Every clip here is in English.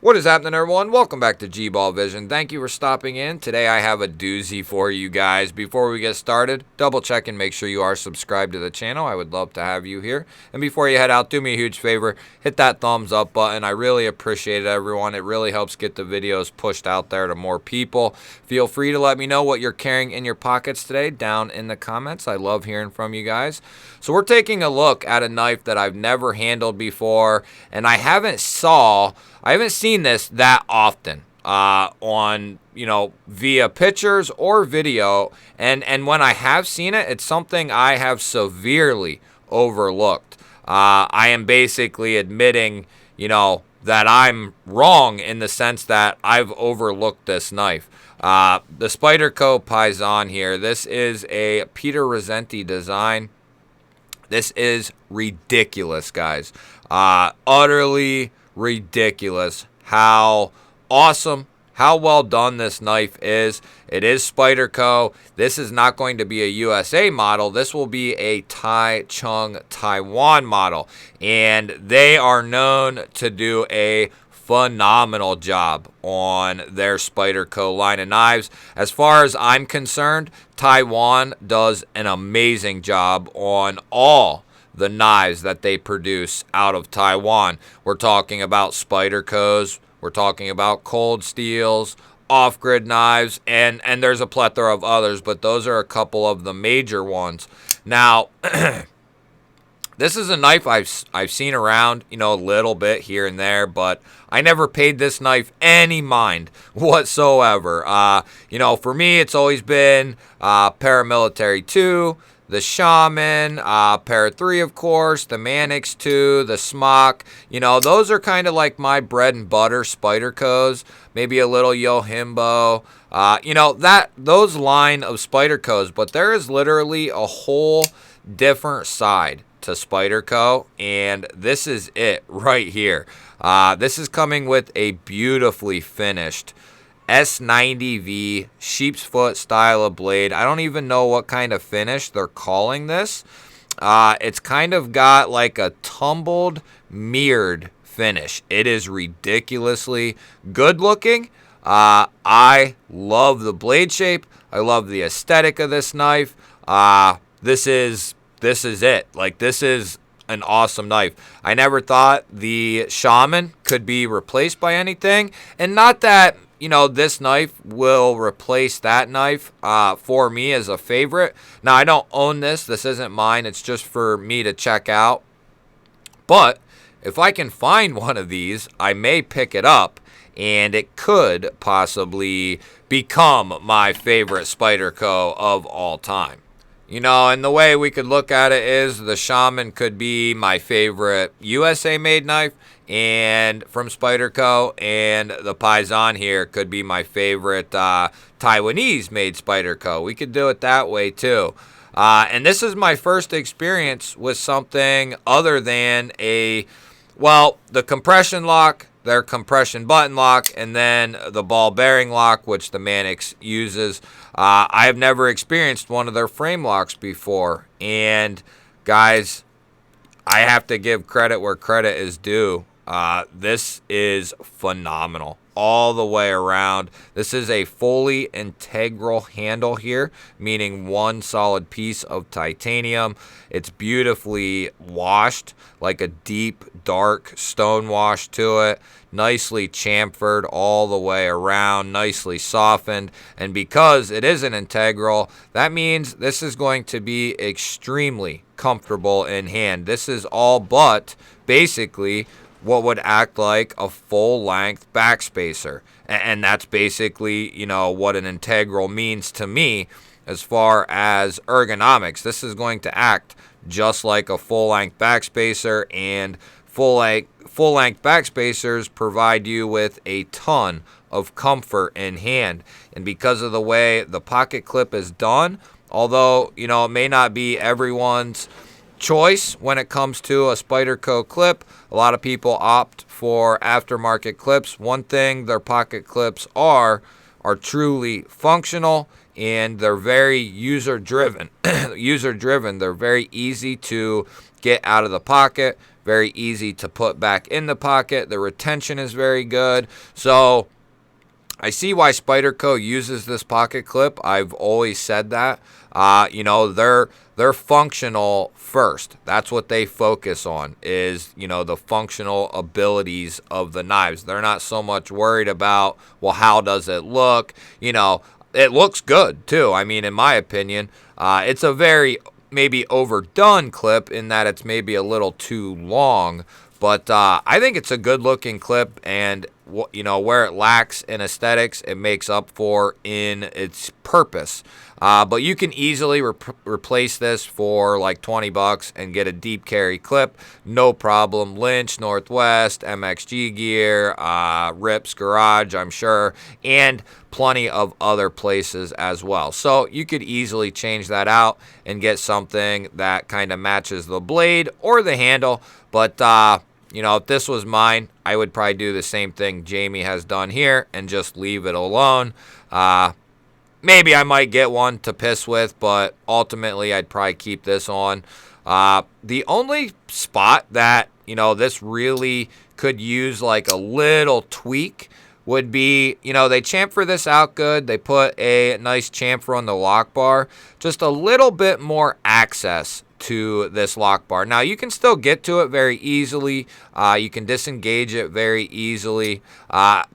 What is happening, everyone? Welcome back to G-Ball Vision. Thank you for stopping in. Today I have a doozy for you guys. Before we get started, double check and make sure you are subscribed to the channel. I would love to have you here. And before you head out, do me a huge favor. Hit that thumbs up button. I really appreciate it, everyone. It really helps get the videos pushed out there to more people. Feel free to let me know what you're carrying in your pockets today down in the comments. I love hearing from you guys. So we're taking a look at a knife that I've never handled before, and I haven't seen this that often on, via pictures or video. And when I have seen it, it's something I have severely overlooked. I am basically admitting, that I'm wrong in the sense that I've overlooked this knife. The Spyderco Paysan here. This is a Peter Rossetti design. This is ridiculous, guys. Utterly ridiculous how awesome, how well done this knife is. It is Spyderco. This is not going to be a USA model. This will be a Taichung Taiwan model. And they are known to do a phenomenal job on their Spyderco line of knives. As far as I'm concerned, Taiwan does an amazing job on all the knives that they produce out of Taiwan. We're talking about Spydercos, we're talking about cold steels, off-grid knives, and there's a plethora of others, but those are a couple of the major ones. Now, this is a knife I've seen around, a little bit here and there, but I never paid this knife any mind whatsoever. For me, it's always been Paramilitary 2, the Shaman, Para 3, of course, the Mannix 2, the Smock. Those are kind of like my bread and butter Spydercos. Maybe a little Yohimbo. Those line of Spydercos, but there is literally a whole different side to Spyderco, and this is it right here. This is coming with a beautifully finished S90V sheep's foot style of blade. I don't even know what kind of finish they're calling this. It's kind of got like a tumbled, mirrored finish. It is ridiculously good looking. I love the blade shape. I love the aesthetic of this knife. This is it. Like, this is an awesome knife. I never thought the Shaman could be replaced by anything, and not that this knife will replace that knife for me as a favorite. Now, I don't own this. This isn't mine. It's just for me to check out. But if I can find one of these, I may pick it up, and it could possibly become my favorite Spyderco of all time. And the way we could look at it is the Shaman could be my favorite USA-made knife and from Spyderco, and the Paysan here could be my favorite Taiwanese-made Spyderco. We could do it that way too. And this is my first experience with something other than the compression lock, their compression button lock, and then the ball bearing lock, which the Mannix uses. I have never experienced one of their frame locks before. And guys, I have to give credit where credit is due. This is phenomenal all the way around. This is a fully integral handle here, meaning one solid piece of titanium. It's beautifully washed, like a deep, dark stone wash to it. Nicely chamfered all the way around, nicely softened. And because it is an integral, that means this is going to be extremely comfortable in hand. This is all but basically what would act like a full-length backspacer. And that's basically, what an integral means to me as far as ergonomics. This is going to act just like a full-length backspacer, and full-length backspacers provide you with a ton of comfort in hand. And because of the way the pocket clip is done, although, it may not be everyone's choice when it comes to a Spyderco clip, a lot of people opt for aftermarket clips. One thing their pocket clips are truly functional, and they're very user driven. They're very easy to get out of the pocket, very easy to put back in the pocket. The retention is very good. So I see why Spyderco uses this pocket clip. I've always said that. You know, they're functional first. That's what they focus on is, you know, the functional abilities of the knives. They're not so much worried about, well, how does it look? You know, it looks good too. I mean, in my opinion, it's a very maybe overdone clip in that it's maybe a little too long. But I think it's a good-looking clip, and you know where it lacks in aesthetics, it makes up for in its purpose. But you can easily replace this for like 20 bucks and get a deep carry clip, no problem. Lynch, Northwest, MXG Gear, Rips Garage, I'm sure, and plenty of other places as well. So you could easily change that out and get something that kind of matches the blade or the handle. But you know, if this was mine, I would probably do the same thing Jamie has done here and just leave it alone. Maybe I might get one to piss with, but ultimately I'd probably keep this on. The only spot that, you know, this really could use like a little tweak would be, you know, they chamfer this out good. They put a nice chamfer on the lock bar. Just a little bit more access to this lock bar. Now, you can still get to it very easily. You can disengage it very easily.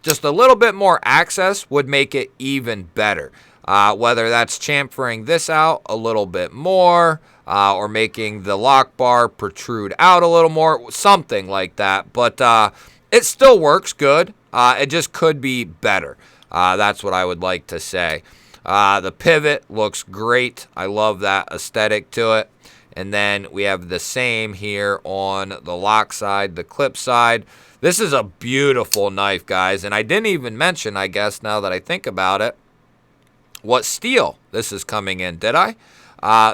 Just a little bit more access would make it even better. Whether that's chamfering this out a little bit more or making the lock bar protrude out a little more, something like that. But it still works good. It just could be better. That's what I would like to say. The pivot looks great. I love that aesthetic to it. And then we have the same here on the lock side, the clip side. This is a beautiful knife, guys. And I didn't even mention, I guess, now that I think about it, what steel this is coming in. Did I?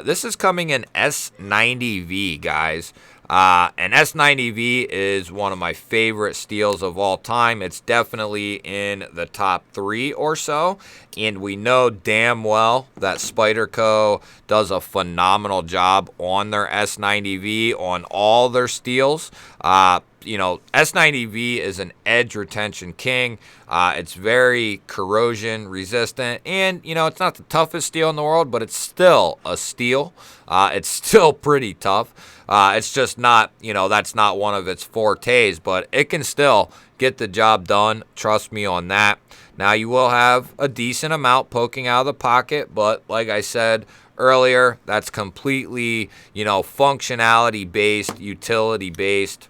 This is coming in S90V, guys. And S90V is one of my favorite steels of all time. It's definitely in the top 3 or so. And we know damn well that Spyderco does a phenomenal job on their S90V, on all their steels. You know, S90V is an edge retention king. It's very corrosion resistant. And, you know, it's not the toughest steel in the world, but it's still a steel. It's still pretty tough. It's just not, you know, that's not one of its fortes, but it can still get the job done. Trust me on that. Now, you will have a decent amount poking out of the pocket, but like I said earlier, that's completely, you know, functionality based, utility based.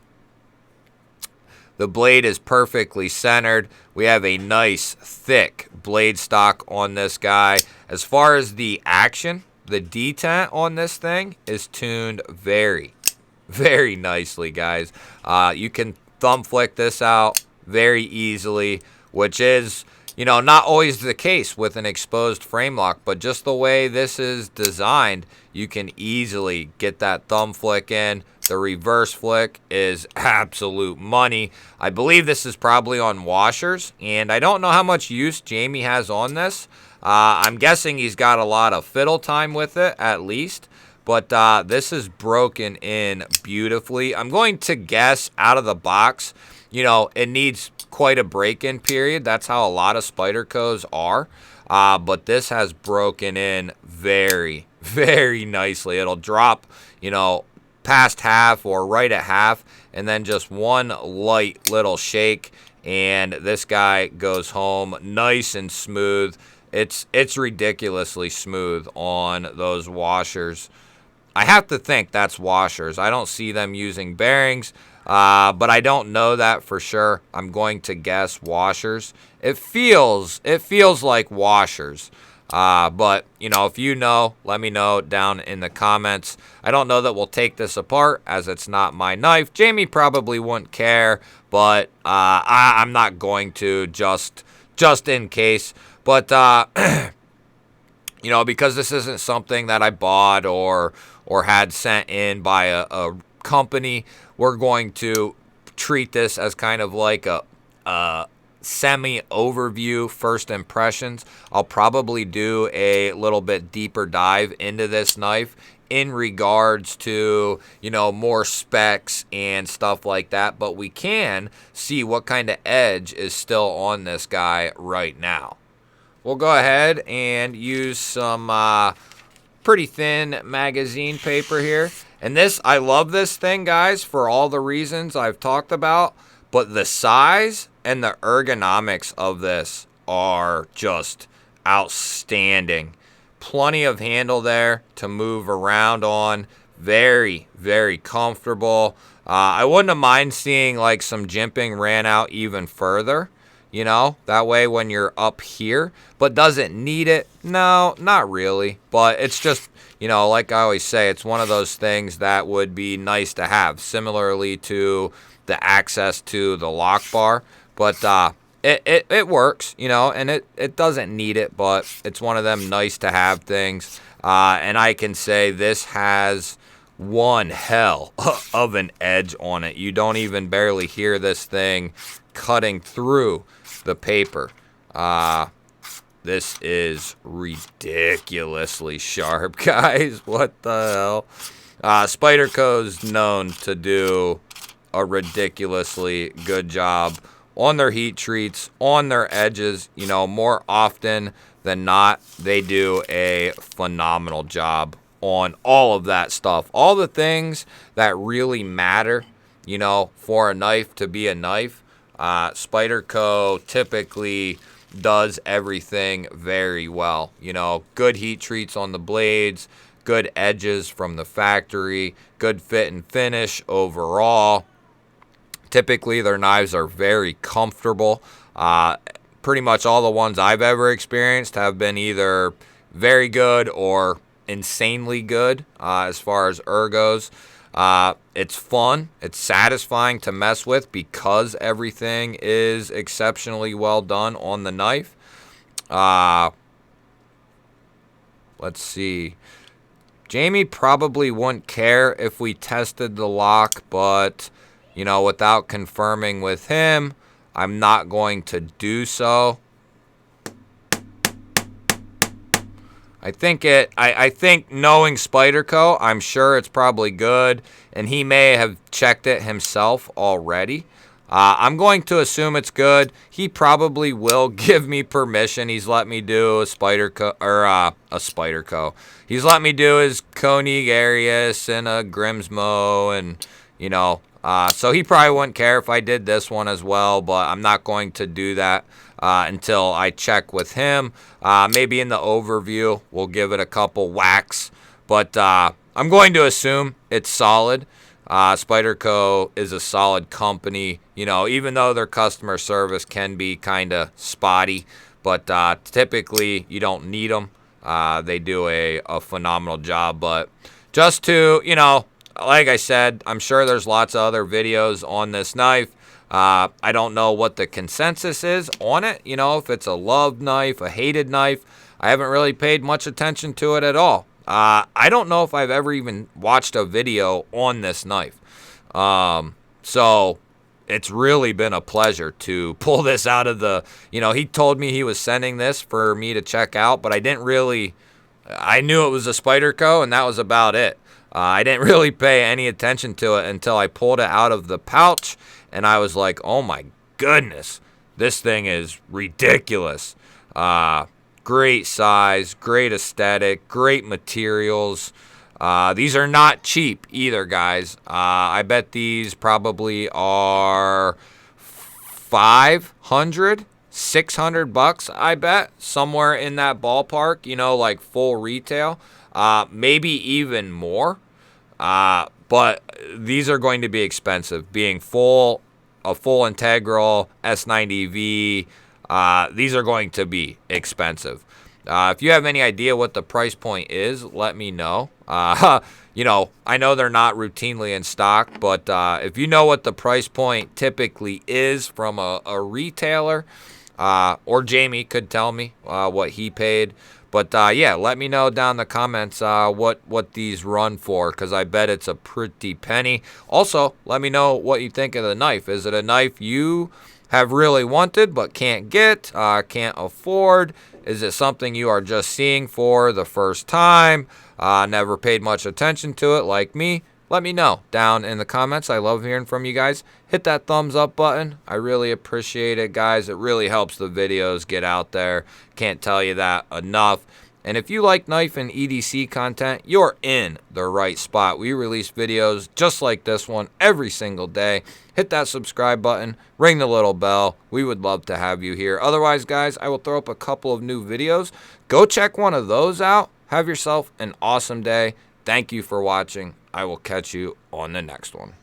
The blade is perfectly centered. We have a nice, thick blade stock on this guy. As far as the action, the detent on this thing is tuned very, very nicely, guys. You can thumb flick this out very easily, which is, you know, not always the case with an exposed frame lock, but just the way this is designed, you can easily get that thumb flick in. The reverse flick is absolute money. I believe this is probably on washers, and I don't know how much use Jamie has on this. I'm guessing he's got a lot of fiddle time with it, at least. But this is broken in beautifully. I'm going to guess out of the box, you know, it needs quite a break-in period. That's how a lot of Spydercos are. But this has broken in very, very nicely. It'll drop, you know, past half or right at half, and then just one light little shake, and this guy goes home nice and smooth. It's ridiculously smooth on those washers. I have to think that's washers. I don't see them using bearings, but I don't know that for sure. I'm going to guess washers. It feels like washers. But, you know, if you know, let me know down in the comments. I don't know that we'll take this apart as it's not my knife. Jamie probably wouldn't care, but I'm not going to just in case. But, you know, because this isn't something that I bought or had sent in by a company, we're going to treat this as kind of like a semi-overview, first impressions. I'll probably do a little bit deeper dive into this knife in regards to, you know, more specs and stuff like that, but we can see what kind of edge is still on this guy right now. We'll go ahead and use some pretty thin magazine paper here. And this, I love this thing, guys, for all the reasons I've talked about, but the size and the ergonomics of this are just outstanding. Plenty of handle there to move around on. Very, very comfortable. I wouldn't have mind seeing like some jimping ran out even further, you know, that way when you're up here. But does it need it? No, not really. But it's just, you know, like I always say, it's one of those things that would be nice to have, similarly to the access to the lock bar. But it works, you know, and it doesn't need it, but it's one of them nice to have things. And I can say this has one hell of an edge on it. You don't even barely hear this thing cutting through the paper. This is ridiculously sharp, guys. What the hell? Spyderco's known to do a ridiculously good job on their heat treats, on their edges. You know, more often than not, they do a phenomenal job on all of that stuff. All the things that really matter, you know, for a knife to be a knife. Spyderco typically does everything very well. You know, good heat treats on the blades, good edges from the factory, good fit and finish overall. Typically, their knives are very comfortable. Pretty much all the ones I've ever experienced have been either very good or insanely good as far as ergos. It's fun. It's satisfying to mess with because everything is exceptionally well done on the knife. Let's see. Jamie probably wouldn't care if we tested the lock, but, you know, without confirming with him, I'm not going to do so. I think knowing Spyderco, I'm sure it's probably good, and he may have checked it himself already. I'm going to assume it's good. He probably will give me permission. He's let me do a Spyderco, or a Spyderco. He's let me do his Koenig Arius and a Grimsmo, and, you know, so he probably wouldn't care if I did this one as well, but I'm not going to do that until I check with him. Maybe in the overview, we'll give it a couple whacks, but I'm going to assume it's solid. Spyderco is a solid company, you know, even though their customer service can be kind of spotty, but typically you don't need them. They do a phenomenal job, but just to, you know, like I said, I'm sure there's lots of other videos on this knife. I don't know what the consensus is on it, you know, if it's a loved knife, a hated knife. I haven't really paid much attention to it at all. I don't know if I've ever even watched a video on this knife. So it's really been a pleasure to pull this out of the, you know, he told me he was sending this for me to check out, but I didn't really, I knew it was a Spyderco and that was about it. I didn't really pay any attention to it until I pulled it out of the pouch, and I was like, oh my goodness, this thing is ridiculous. Great size, great aesthetic, great materials. These are not cheap either, guys. I bet these probably are $500, $600, I bet, somewhere in that ballpark, you know, like full retail. Maybe even more, but these are going to be expensive. Being a full integral S90V, these are going to be expensive. If you have any idea what the price point is, let me know. You know, I know they're not routinely in stock, but if you know what the price point typically is from a retailer, or Jamie could tell me what he paid. But, yeah, let me know down in the comments what these run for, because I bet it's a pretty penny. Also, let me know what you think of the knife. Is it a knife you have really wanted but can't get, can't afford? Is it something you are just seeing for the first time? never paid much attention to it like me, let me know down in the comments. I love hearing from you guys. Hit that thumbs up button. I really appreciate it, guys. It really helps the videos get out there. Can't tell you that enough. And if you like knife and EDC content, you're in the right spot. We release videos just like this one every single day. Hit that subscribe button, ring the little bell. We would love to have you here. Otherwise, guys, I will throw up a couple of new videos. Go check one of those out. Have yourself an awesome day. Thank you for watching. I will catch you on the next one.